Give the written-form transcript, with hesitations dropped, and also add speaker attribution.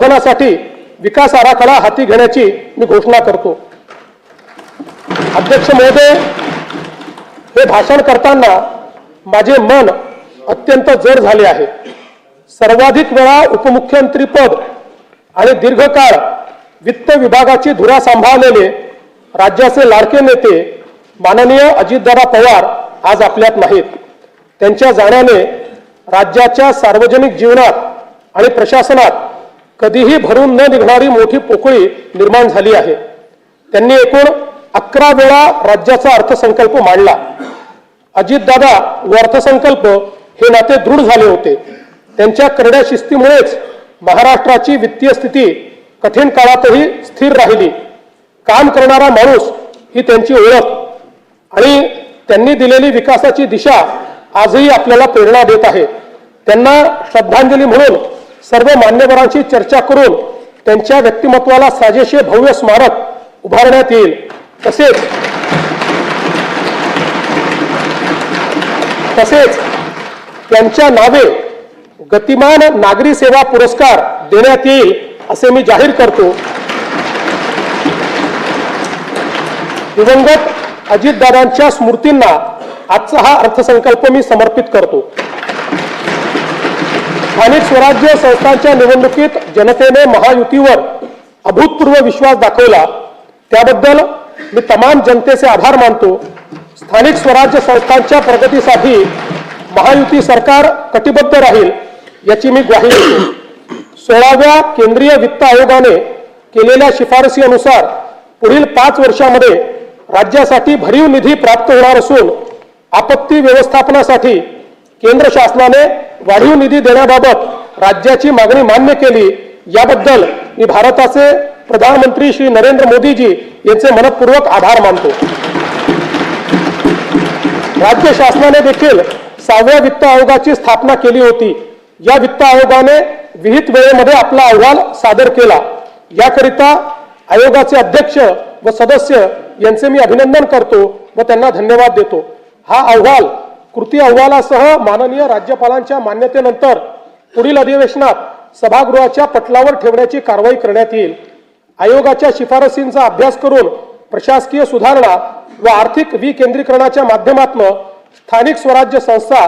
Speaker 1: साठी विकास आराखडा हाती घेण्याची मी घोषणा करतो। अध्यक्ष महोदय, हे भाषण करताना माझे मन अत्यंत जड झाले आहे। सर्वाधिक वेळा उपमुख्यमंत्री पद आणि दीर्घकाळ वित्त विभागाची धुरा सांभाळलेले राज्याचे लाडके नेते माननीय अजितदादा पवार आज आपल्यात नाहीत। त्यांच्या जाण्याने राज्याच्या सार्वजनिक जीवनात आणि प्रशासनात कधीही भरून न निघणारी मोठी पोकळी निर्माण झाली आहे। त्यांनी एकूण 11 वेळा राज्याचा अर्थसंकल्प मांडला। अजितदादा व अर्थसंकल्प हे नाते दृढ झाले होते। त्यांच्या करड्या शिस्तीमुळेच महाराष्ट्राची वित्तीय स्थिती कठीण काळातही स्थिर राहिली। काम करणारा माणूस ही त्यांची ओळख आणि त्यांनी दिलेली विकासाची दिशा आजही आपल्याला प्रेरणा देत आहे। त्यांना श्रद्धांजली म्हणून सर्व मान्यवरांची चर्चा करून त्यांच्या व्यक्तिमत्वाला साजेसे भव्य स्मारक उभारण्यात येईल। तसेच त्यांच्या नावे गतिमान नागरी सेवा पुरस्कार देण्यात येईल असे मी जाहीर करतो। दिवंगत अजितदादांच्या स्मृतींना आजचा हा अर्थसंकल्प मी समर्पित करतो। स्थानिक स्वराज्य संस्थांच्या निवडणुकीत जनतेने महायुतीवर अभूतपूर्व विश्वास दाखवला, त्याबद्दल मी तमाम जनतेचे आभार मानतो। स्थानिक स्वराज्य संस्थांच्या प्रगतीसाठी महायुती सरकार कटिबद्ध राहील याची मी ग्वाही देतो। 16व्या केंद्रीय वित्त आयोगाने केलेल्या शिफारसीनुसार पुढील 5 वर्षांमध्ये राज्यासाठी भरीव निधी प्राप्त होणार असून आपत्ती व्यवस्थापनासाठी केंद्र शासनाने वाढीव निधी देण्याबाबत राज्याची मागणी मान्य केली, याबद्दल मी भारताचे प्रधानमंत्री श्री नरेंद्र मोदीजी यांचे मनपूर्वक आभार मानतो। राज्य शासनाने देखील 6व्या वित्त आयोगाची स्थापना केली होती। या वित्त आयोगाने विहित वेळेमध्ये आपला अहवाल सादर केला। याकरिता आयोगाचे अध्यक्ष व सदस्य यांचे मी अभिनंदन करतो व त्यांना धन्यवाद देतो। हा अहवाल कृती अहवालासह माननीय राज्यपालांच्या मान्यतेनंतर पुढील अधिवेशनात सभागृहाच्या पटलावर ठेवण्याची कारवाई करण्यात येईल। आयोगाच्या शिफारसींचा अभ्यास करून प्रशासकीय सुधारणा व आर्थिक विकेंद्रीकरणाच्या माध्यमातून स्थानिक स्वराज्य संस्था